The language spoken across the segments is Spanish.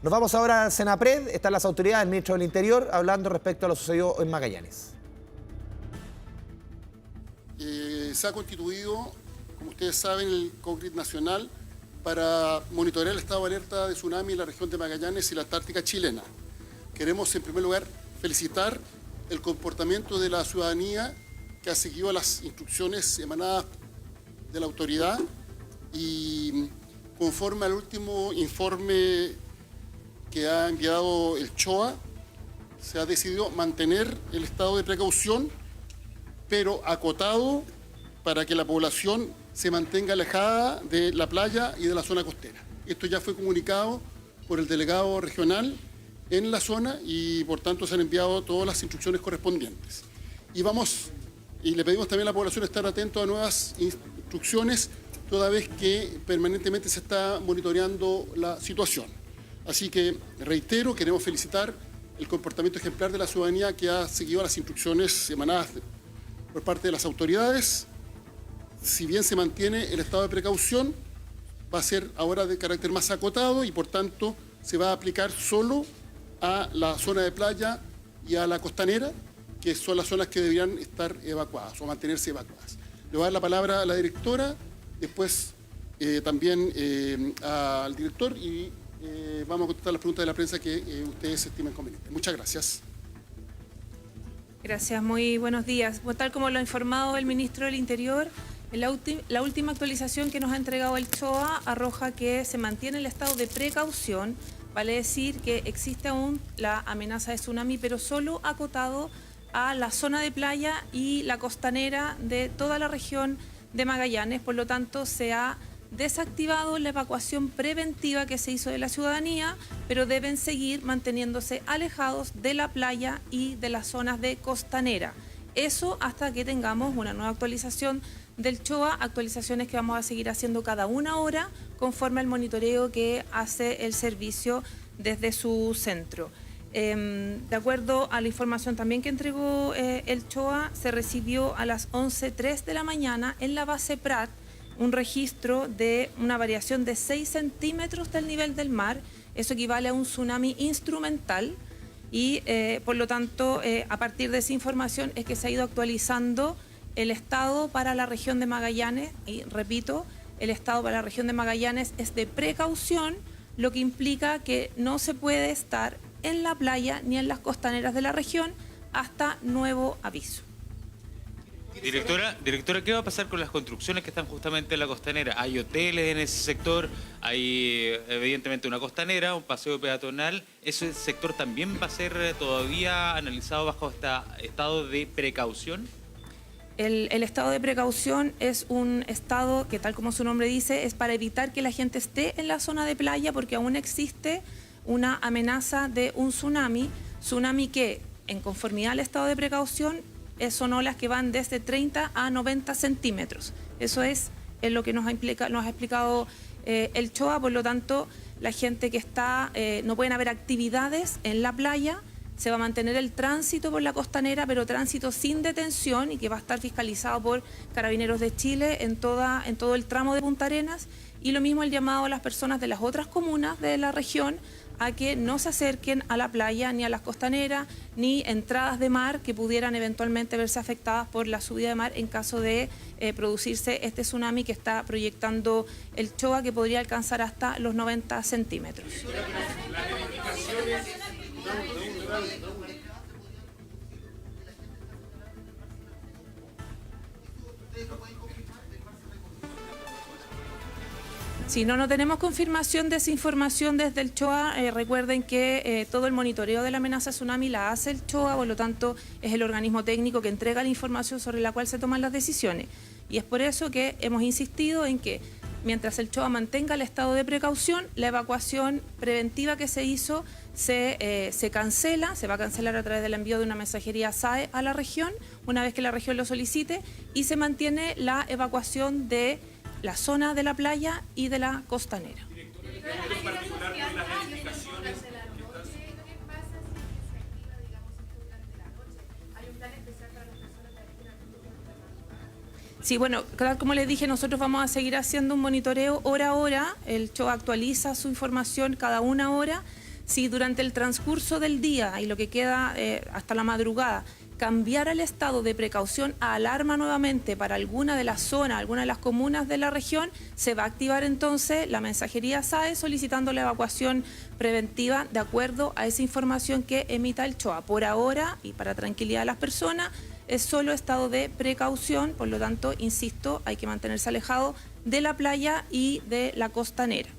Nos vamos ahora al Senapred. Están las autoridades del ministro del Interior hablando respecto a lo sucedido en Magallanes. Se ha constituido, como ustedes saben, el COGRID nacional para monitorear el estado de alerta de tsunami en la región de Magallanes y la Antártica chilena. Queremos, en primer lugar, felicitar el comportamiento de la ciudadanía que ha seguido las instrucciones emanadas de la autoridad y conforme al último informe que ha enviado el CHOA, se ha decidido mantener el estado de precaución, pero acotado para que la población se mantenga alejada de la playa y de la zona costera. Esto ya fue comunicado por el delegado regional en la zona y por tanto se han enviado todas las instrucciones correspondientes. Y le pedimos también a la población estar atento a nuevas instrucciones, toda vez que permanentemente se está monitoreando la situación. Así que, reitero, queremos felicitar el comportamiento ejemplar de la ciudadanía que ha seguido las instrucciones emanadas por parte de las autoridades. Si bien se mantiene el estado de precaución, va a ser ahora de carácter más acotado y por tanto se va a aplicar solo a la zona de playa y a la costanera, que son las zonas que deberían estar evacuadas o mantenerse evacuadas. Le voy a dar la palabra a la directora, después también al director y vamos a contestar las preguntas de la prensa que ustedes estimen convenientes. Muchas gracias. Gracias, muy buenos días. Tal como lo ha informado el ministro del Interior, la última actualización que nos ha entregado el CHOA arroja que se mantiene el estado de precaución, vale decir que existe aún la amenaza de tsunami, pero solo acotado a la zona de playa y la costanera de toda la región de Magallanes. Por lo tanto, se ha desactivado la evacuación preventiva que se hizo de la ciudadanía, pero deben seguir manteniéndose alejados de la playa y de las zonas de costanera. Eso hasta que tengamos una nueva actualización del CHOA, actualizaciones que vamos a seguir haciendo cada una hora conforme al monitoreo que hace el servicio desde su centro. De acuerdo a la información también que entregó el CHOA, se recibió a las 11:03 de la mañana en la base Prat un registro de una variación de 6 centímetros del nivel del mar. Eso equivale a un tsunami instrumental y por lo tanto a partir de esa información es que se ha ido actualizando el estado para la región de Magallanes. Y repito, el estado para la región de Magallanes es de precaución, lo que implica que no se puede estar en la playa ni en las costaneras de la región hasta nuevo aviso. Directora, ¿qué va a pasar con las construcciones que están justamente en la costanera? Hay hoteles en ese sector, hay evidentemente una costanera, un paseo peatonal. ¿Ese sector también va a ser todavía analizado bajo este estado de precaución? El estado de precaución es un estado que, tal como su nombre dice, es para evitar que la gente esté en la zona de playa, porque aún existe una amenaza de un tsunami que, en conformidad al estado de precaución, son olas que van desde 30 a 90 centímetros. Eso es lo que nos ha explicado el CHOA. Por lo tanto, la gente que está, no pueden haber actividades en la playa, se va a mantener el tránsito por la costanera, pero tránsito sin detención y que va a estar fiscalizado por Carabineros de Chile en todo el tramo de Punta Arenas. Y lo mismo el llamado a las personas de las otras comunas de la región a que no se acerquen a la playa ni a las costaneras ni entradas de mar que pudieran eventualmente verse afectadas por la subida de mar en caso de producirse este tsunami que está proyectando el CHOA, que podría alcanzar hasta los 90 centímetros. Si no tenemos confirmación de esa información desde el CHOA. Recuerden que todo el monitoreo de la amenaza tsunami la hace el CHOA, por lo tanto es el organismo técnico que entrega la información sobre la cual se toman las decisiones. Y es por eso que hemos insistido en que mientras el CHOA mantenga el estado de precaución, la evacuación preventiva que se hizo se cancela, se va a cancelar a través del envío de una mensajería SAE a la región, una vez que la región lo solicite, y se mantiene la evacuación de la zona de la playa y de la costanera. Sí, bueno, como les dije, nosotros vamos a seguir haciendo un monitoreo hora a hora. El CHOA actualiza su información cada una hora. Si durante el transcurso del día y lo que queda hasta la madrugada cambiara el estado de precaución a alarma nuevamente para alguna de las zonas, alguna de las comunas de la región, se va a activar entonces la mensajería SAE solicitando la evacuación preventiva de acuerdo a esa información que emita el CHOA. Por ahora, y para tranquilidad de las personas, es solo estado de precaución, por lo tanto, insisto, hay que mantenerse alejado de la playa y de la costanera.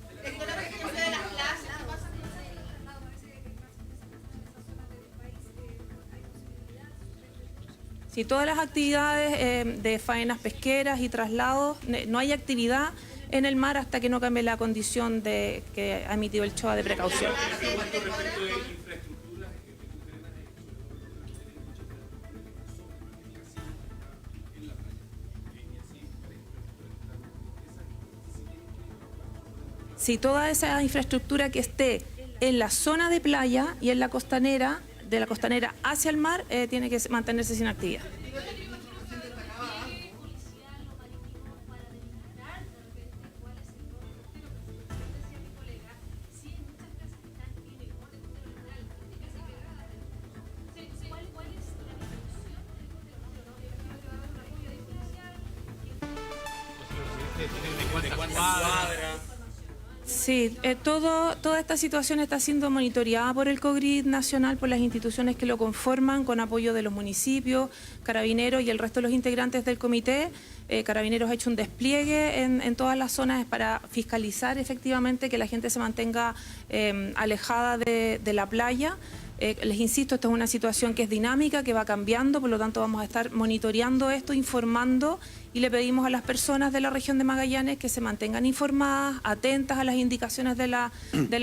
Si todas las actividades de faenas pesqueras y traslados, no hay actividad en el mar hasta que no cambie la condición que ha emitido el CHOA de precaución. Si toda esa infraestructura que esté en la zona de playa y en la costanera, de la costanera hacia el mar, tiene que mantenerse sin actividad. Sí, toda esta situación está siendo monitoreada por el COGRID nacional, por las instituciones que lo conforman, con apoyo de los municipios, Carabineros y el resto de los integrantes del comité. Carabineros ha hecho un despliegue en todas las zonas para fiscalizar efectivamente que la gente se mantenga alejada de la playa. Les insisto, esta es una situación que es dinámica, que va cambiando, por lo tanto vamos a estar monitoreando esto, informando, y le pedimos a las personas de la región de Magallanes que se mantengan informadas, atentas a las indicaciones de la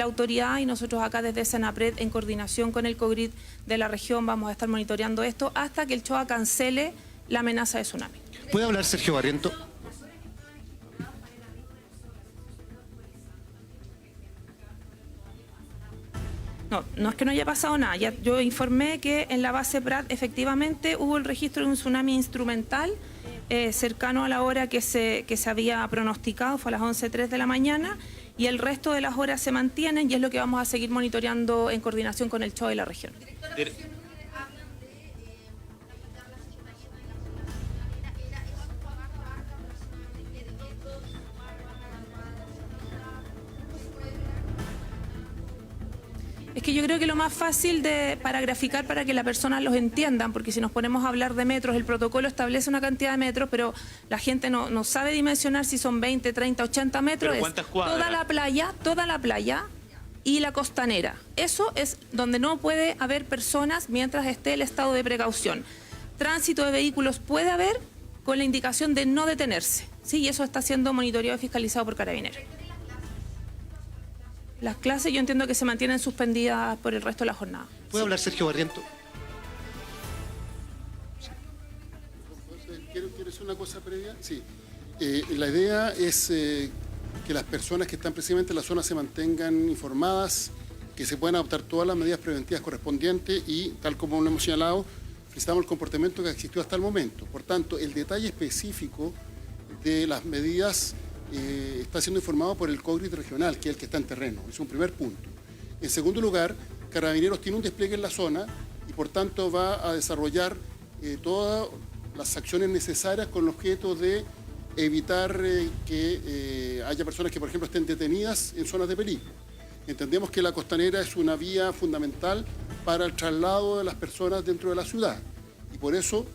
autoridad, y nosotros acá desde Senapred, en coordinación con el COGRID de la región, vamos a estar monitoreando esto hasta que el CHOA cancele la amenaza de tsunami. ¿Puede hablar Sergio Barriento? No es que no haya pasado nada. Yo informé que en la base Prat efectivamente hubo el registro de un tsunami instrumental cercano a la hora que se había pronosticado, fue a las 11:03 de la mañana, y el resto de las horas se mantienen, y es lo que vamos a seguir monitoreando en coordinación con el CHOA y la región. Es que yo creo que lo más fácil para graficar, para que las personas los entiendan, porque si nos ponemos a hablar de metros, el protocolo establece una cantidad de metros, pero la gente no sabe dimensionar si son 20, 30, 80 metros. ¿Pero cuántas cuadras? Toda la playa y la costanera. Eso es donde no puede haber personas mientras esté el estado de precaución. Tránsito de vehículos puede haber con la indicación de no detenerse. Sí, y eso está siendo monitoreado y fiscalizado por Carabineros. Las clases yo entiendo que se mantienen suspendidas por el resto de la jornada. ¿Puede hablar Sergio Barriento? ¿Quiero decir una cosa previa? Sí. La idea es que las personas que están precisamente en la zona se mantengan informadas, que se puedan adoptar todas las medidas preventivas correspondientes y, tal como lo hemos señalado, felicitamos el comportamiento que existió hasta el momento. Por tanto, el detalle específico de las medidas está siendo informado por el COGRID regional, que es el que está en terreno. Es un primer punto. En segundo lugar, Carabineros tiene un despliegue en la zona y por tanto va a desarrollar todas las acciones necesarias con el objeto de evitar que haya personas que, por ejemplo, estén detenidas en zonas de peligro. Entendemos que la costanera es una vía fundamental para el traslado de las personas dentro de la ciudad y por eso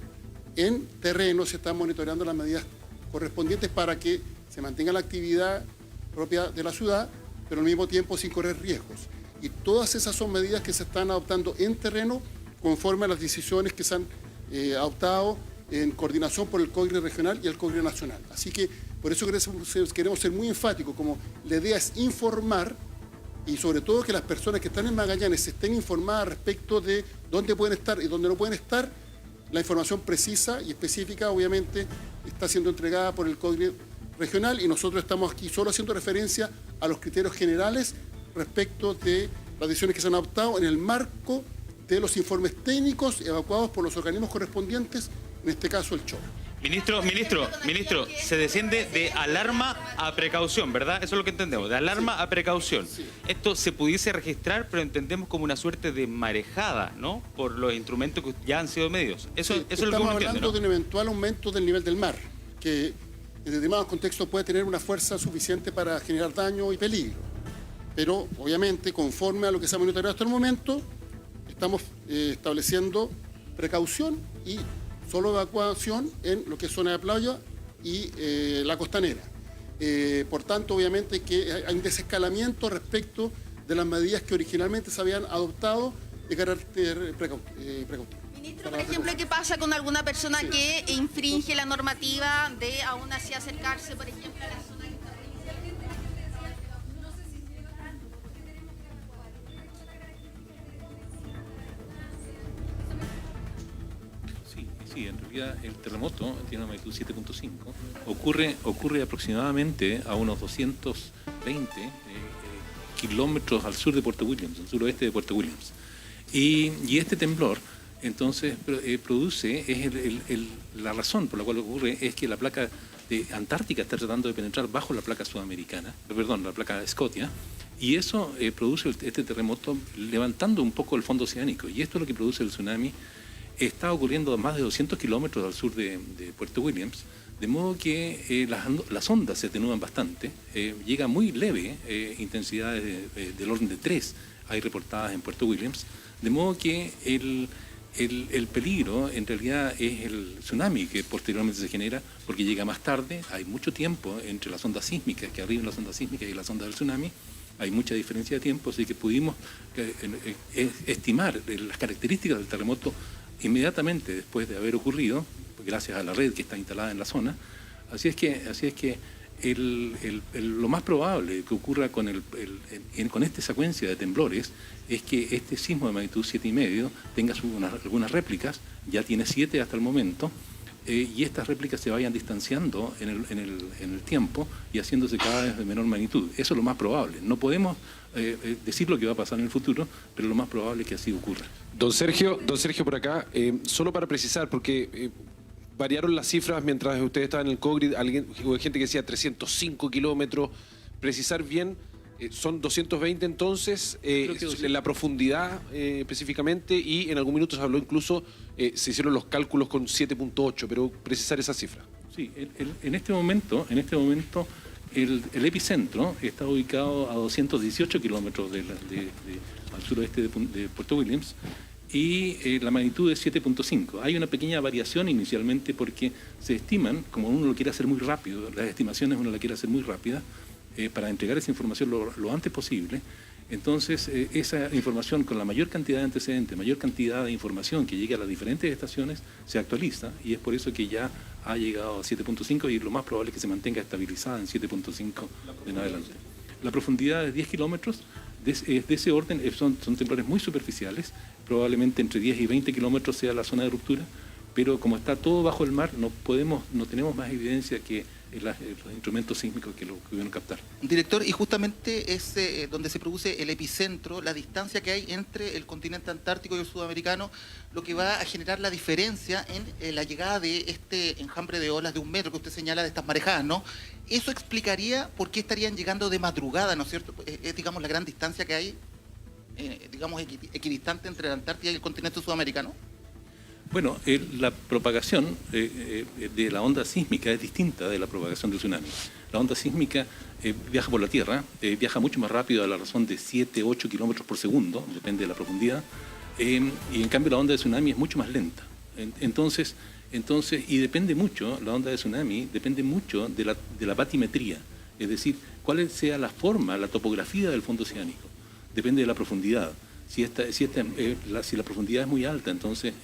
en terreno se están monitoreando las medidas correspondientes para que se mantenga la actividad propia de la ciudad, pero al mismo tiempo sin correr riesgos. Y todas esas son medidas que se están adoptando en terreno conforme a las decisiones que se han adoptado en coordinación por el COGRID regional y el COGRID nacional. Así que por eso queremos ser muy enfáticos, como la idea es informar y sobre todo que las personas que están en Magallanes estén informadas respecto de dónde pueden estar y dónde no pueden estar. La información precisa y específica obviamente está siendo entregada por el COGRID regional y nosotros estamos aquí solo haciendo referencia a los criterios generales respecto de las decisiones que se han adoptado en el marco de los informes técnicos evacuados por los organismos correspondientes, en este caso el CHOA. Ministro, se desciende de alarma a precaución, ¿verdad? Eso es lo que entendemos, de alarma a precaución. Esto se pudiese registrar, pero entendemos como una suerte de marejada, ¿no? Por los instrumentos que ya han sido medidos. Eso es lo que estamos uno hablando entiende, ¿no? de un eventual aumento del nivel del mar, que en determinados contextos puede tener una fuerza suficiente para generar daño y peligro. Pero, obviamente, conforme a lo que se ha monitoreado hasta el momento, estamos estableciendo precaución y solo evacuación en lo que es zona de playa y la costanera. Por tanto, obviamente que hay un desescalamiento respecto de las medidas que originalmente se habían adoptado de carácter precautivo. Ministro, por ejemplo, ¿qué pasa con alguna persona que infringe la normativa de aún así acercarse, por ejemplo, a la zona que está Sí, en realidad el terremoto tiene una magnitud 7.5. Ocurre aproximadamente a unos 220 kilómetros al sur de Puerto Williams, al suroeste de Puerto Williams. Y este temblor, entonces, produce, la razón por la cual ocurre es que la placa de Antártica está tratando de penetrar bajo la placa sudamericana, perdón, la placa de Scotia, y eso produce este terremoto levantando un poco el fondo oceánico. Y esto es lo que produce el tsunami. Está ocurriendo a más de 200 kilómetros al sur de Puerto Williams, de modo que las ondas se atenúan bastante, llega muy leve, intensidades del orden de 3 hay reportadas en Puerto Williams, de modo que el peligro en realidad es el tsunami que posteriormente se genera porque llega más tarde, hay mucho tiempo entre las ondas sísmicas, que arriban las ondas sísmicas y las ondas del tsunami, hay mucha diferencia de tiempo, así que pudimos estimar las características del terremoto inmediatamente después de haber ocurrido, gracias a la red que está instalada en la zona. Así es que lo más probable que ocurra con esta secuencia de temblores es que este sismo de magnitud 7,5 tenga algunas réplicas, ya tiene 7 hasta el momento, y estas réplicas se vayan distanciando en el tiempo y haciéndose cada vez de menor magnitud. Eso es lo más probable. No podemos decir lo que va a pasar en el futuro, pero lo más probable es que así ocurra. Don Sergio por acá, solo para precisar, porque variaron las cifras mientras usted estaba en el COGRID, hubo gente que decía 305 kilómetros, precisar bien, son 220 entonces, la profundidad específicamente, y en algún minuto se habló incluso, se hicieron los cálculos con 7.8, pero precisar esa cifra. Sí, en este momento el epicentro está ubicado a 218 kilómetros al suroeste de Puerto Williams, y la magnitud es 7.5. Hay una pequeña variación inicialmente porque se estiman, como uno lo quiere hacer muy rápido, las estimaciones uno la quiere hacer muy rápida, para entregar esa información lo antes posible. Entonces, esa información con la mayor cantidad de antecedentes, mayor cantidad de información que llegue a las diferentes estaciones, se actualiza, y es por eso que ya ha llegado a 7.5 y lo más probable es que se mantenga estabilizada en 7.5 en adelante. La profundidad de 10 kilómetros, de ese orden, son temblores muy superficiales, probablemente entre 10 y 20 kilómetros sea la zona de ruptura, pero como está todo bajo el mar, no tenemos más evidencia que los instrumentos sísmicos que lo pudieron captar. Director, y justamente es donde se produce el epicentro, la distancia que hay entre el continente antártico y el sudamericano, lo que va a generar la diferencia en la llegada de este enjambre de olas de 1 metro que usted señala, de estas marejadas, ¿no? Eso explicaría por qué estarían llegando de madrugada, ¿no es cierto? Es, digamos, la gran distancia que hay, digamos, equidistante entre la Antártida y el continente sudamericano. Bueno, la propagación de la onda sísmica es distinta de la propagación del tsunami. La onda sísmica viaja por la Tierra, viaja mucho más rápido a la razón de 7, 8 kilómetros por segundo, depende de la profundidad, y en cambio la onda de tsunami es mucho más lenta. Entonces, y depende mucho, la onda de tsunami depende mucho de la batimetría, es decir, cuál sea la forma, la topografía del fondo oceánico, depende de la profundidad. Si la profundidad es muy alta, entonces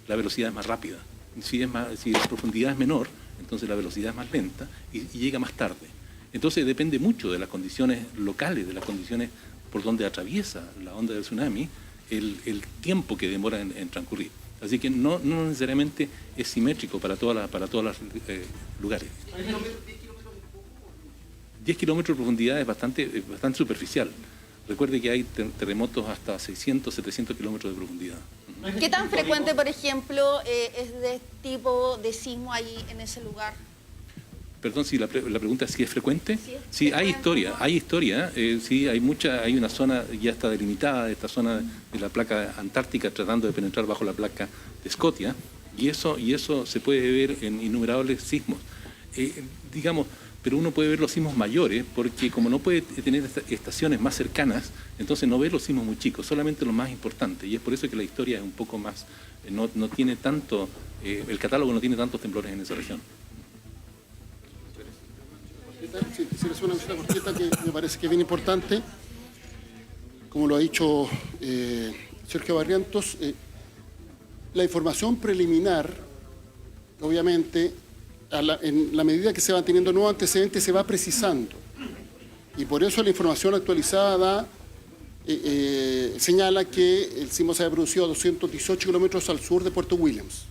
la velocidad es más rápida. Si la profundidad es menor, entonces la velocidad es más lenta y llega más tarde. Entonces depende mucho de las condiciones locales, de las condiciones por donde atraviesa la onda del tsunami, el tiempo que demora en transcurrir. Así que no necesariamente es simétrico para todos los lugares. 10 kilómetros de profundidad es bastante superficial. Recuerde que hay terremotos hasta 600, 700 kilómetros de profundidad. ¿Qué tan frecuente, por ejemplo, es de este tipo de sismo ahí en ese lugar? Perdón, si la pregunta es si es frecuente. Sí, Sí, hay frecuente. historia, sí, hay una zona, ya está delimitada, esta zona de la placa antártica tratando de penetrar bajo la placa de Scotia, y eso se puede ver en innumerables sismos. Digamos, pero uno puede ver los sismos mayores, porque como no puede tener estaciones más cercanas, entonces no ve los sismos muy chicos, solamente los más importantes, y es por eso que la historia es un poco más, no tiene tanto, el catálogo no tiene tantos temblores en esa región. Sí, quisiera hacer una visita cortita que me parece que es bien importante. Como lo ha dicho Sergio Barrientos, la información preliminar, obviamente, en la medida que se van teniendo nuevos antecedentes, se va precisando. Y por eso la información actualizada señala que el sismo se ha producido a 218 kilómetros al sur de Puerto Williams,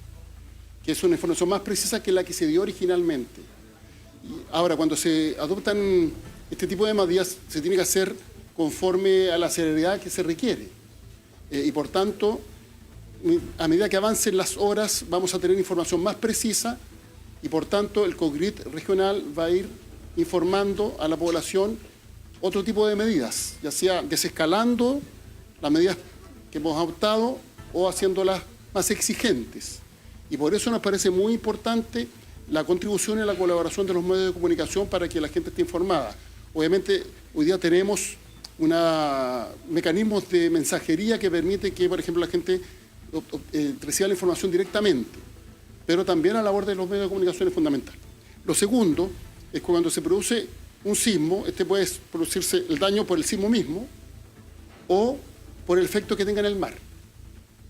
que es una información más precisa que la que se dio originalmente. Ahora, cuando se adoptan este tipo de medidas, se tiene que hacer conforme a la celeridad que se requiere. Y por tanto, a medida que avancen las horas, vamos a tener información más precisa y por tanto el COGRID regional va a ir informando a la población otro tipo de medidas, ya sea desescalando las medidas que hemos adoptado o haciéndolas más exigentes. Y por eso nos parece muy importante la contribución y la colaboración de los medios de comunicación para que la gente esté informada. Obviamente, hoy día tenemos mecanismos de mensajería que permite que, por ejemplo, la gente reciba la información directamente, pero también la labor de los medios de comunicación es fundamental. Lo segundo es que cuando se produce un sismo, puede producirse el daño por el sismo mismo o por el efecto que tenga en el mar.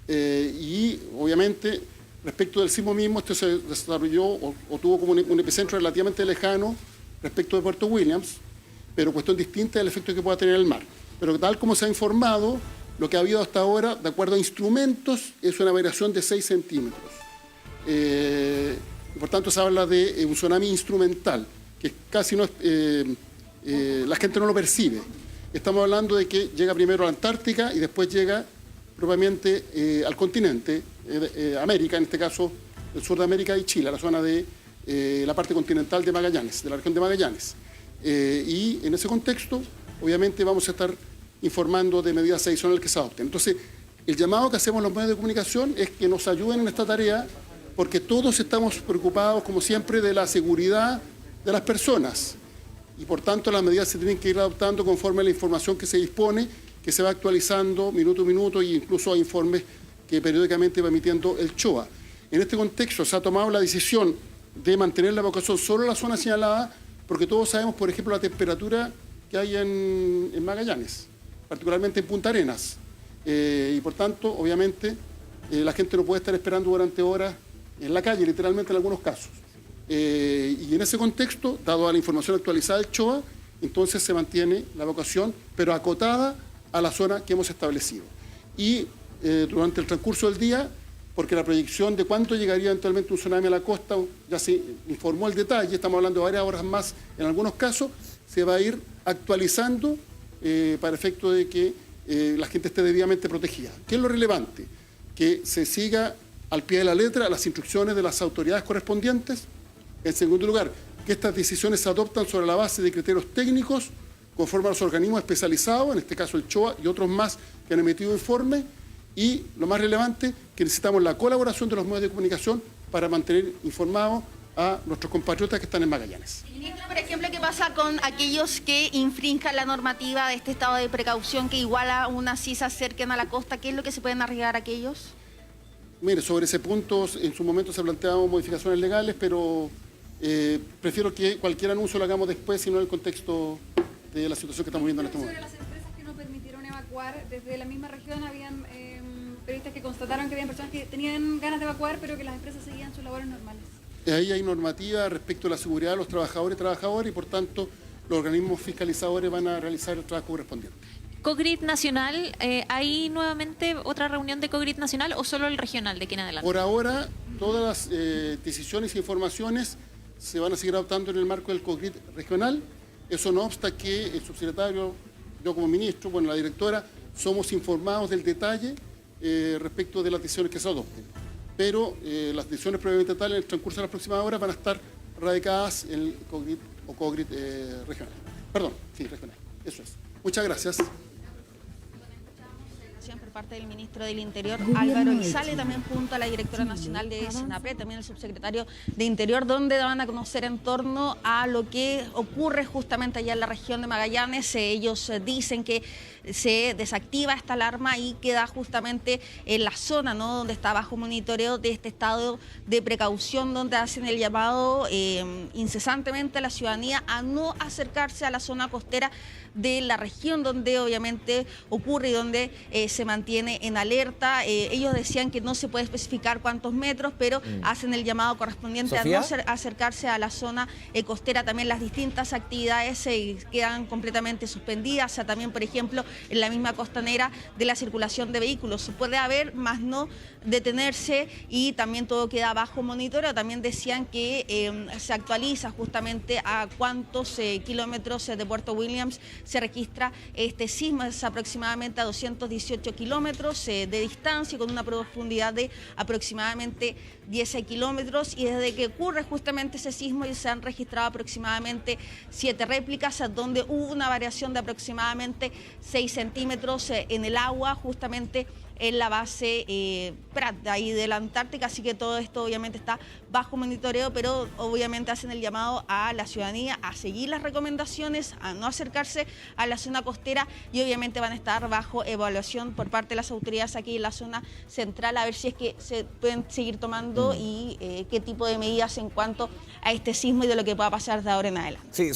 Y, obviamente, respecto del sismo mismo, se desarrolló o tuvo como un epicentro relativamente lejano respecto de Puerto Williams, pero cuestión distinta del efecto que pueda tener el mar. Pero tal como se ha informado, lo que ha habido hasta ahora, de acuerdo a instrumentos, es una variación de 6 centímetros. Por tanto, se habla de un tsunami instrumental, que casi no la gente no lo percibe. Estamos hablando de que llega primero a la Antártica y después llega propiamente al continente, América, en este caso el sur de América y Chile, la zona de la parte continental de Magallanes, de la región de Magallanes. Y en ese contexto, obviamente, vamos a estar informando de medidas adicionales que se adopten. Entonces, el llamado que hacemos los medios de comunicación es que nos ayuden en esta tarea, porque todos estamos preocupados, como siempre, de la seguridad de las personas. Y por tanto, las medidas se tienen que ir adoptando conforme a la información que se dispone, que se va actualizando minuto a minuto, e incluso hay informes que periódicamente va emitiendo el CHOA. En este contexto se ha tomado la decisión de mantener la evacuación solo en la zona señalada, porque todos sabemos, por ejemplo, la temperatura que hay en Magallanes, particularmente en Punta Arenas. Y por tanto, obviamente, la gente no puede estar esperando durante horas en la calle, literalmente en algunos casos. Y en ese contexto, dado a la información actualizada del CHOA, entonces se mantiene la evacuación, pero acotada a la zona que hemos establecido. Y durante el transcurso del día, porque la proyección de cuánto llegaría eventualmente un tsunami a la costa, ya se informó el detalle, estamos hablando de varias horas más en algunos casos, se va a ir actualizando para efecto de que la gente esté debidamente protegida. ¿Qué es lo relevante? Que se siga al pie de la letra las instrucciones de las autoridades correspondientes. En segundo lugar, que estas decisiones se adoptan sobre la base de criterios técnicos conforme a los organismos especializados, en este caso el CHOA y otros más que han emitido informes. Y lo más relevante, que necesitamos la colaboración de los medios de comunicación para mantener informados a nuestros compatriotas que están en Magallanes. Ministro, por ejemplo, ¿qué pasa con aquellos que infrinjan la normativa de este estado de precaución, que igual aún así se acerquen a la costa? ¿Qué es lo que se pueden arriesgar aquellos? Mire, sobre ese punto, en su momento se planteaban modificaciones legales, pero prefiero que cualquier anuncio lo hagamos después, sino en el contexto de la situación que estamos viendo en este momento. Sobre las empresas que no permitieron evacuar, desde la misma región habían periodistas que constataron que habían personas que tenían ganas de evacuar, pero que las empresas seguían sus labores normales. Ahí hay normativa respecto a la seguridad de los trabajadores y trabajadoras y, por tanto, los organismos fiscalizadores van a realizar el trabajo correspondiente. COGRID Nacional, ¿hay nuevamente otra reunión de COGRID Nacional o solo el regional de aquí en adelante? Por ahora, todas las decisiones e informaciones se van a seguir adoptando en el marco del COGRID regional. Eso no obsta que el subsecretario, yo como ministro, bueno, la directora, somos informados del detalle respecto de las decisiones que se adopten. Pero las decisiones previamente tales en el transcurso de las próximas horas van a estar radicadas en el COGRID o COGRID regional. Perdón, sí, regional. Eso es. Muchas gracias. Por parte del ministro del Interior, Álvaro Elizalde, también junto a la directora nacional de SENAPRED, también el subsecretario de Interior, donde van a conocer en torno a lo que ocurre justamente allá en la región de Magallanes. Ellos dicen que se desactiva esta alarma y queda justamente en la zona, ¿no?, donde está bajo monitoreo de este estado de precaución, donde hacen el llamado incesantemente a la ciudadanía a no acercarse a la zona costera de la región donde obviamente ocurre y donde se mantiene en alerta. Ellos decían que no se puede especificar cuántos metros, pero hacen el llamado correspondiente ¿Sofía? a no acercarse a la zona costera. También las distintas actividades quedan completamente suspendidas. O sea, también, por ejemplo, en la misma costanera de la circulación de vehículos. Se puede haber, más no detenerse, y también todo queda bajo monitoreo. También decían que se actualiza justamente a cuántos kilómetros de Puerto Williams se registra este sismo. Es aproximadamente a 218 kilómetros de distancia, con una profundidad de aproximadamente 10 kilómetros, y desde que ocurre justamente ese sismo ya se han registrado aproximadamente 7 réplicas, donde hubo una variación de aproximadamente 6 centímetros en el agua, justamente en la base Prat, de ahí de la Antártica. Así que todo esto obviamente está bajo monitoreo, pero obviamente hacen el llamado a la ciudadanía a seguir las recomendaciones, a no acercarse a la zona costera, y obviamente van a estar bajo evaluación por parte de las autoridades aquí en la zona central, a ver si es que se pueden seguir tomando y qué tipo de medidas en cuanto a este sismo y de lo que pueda pasar de ahora en adelante. Sí,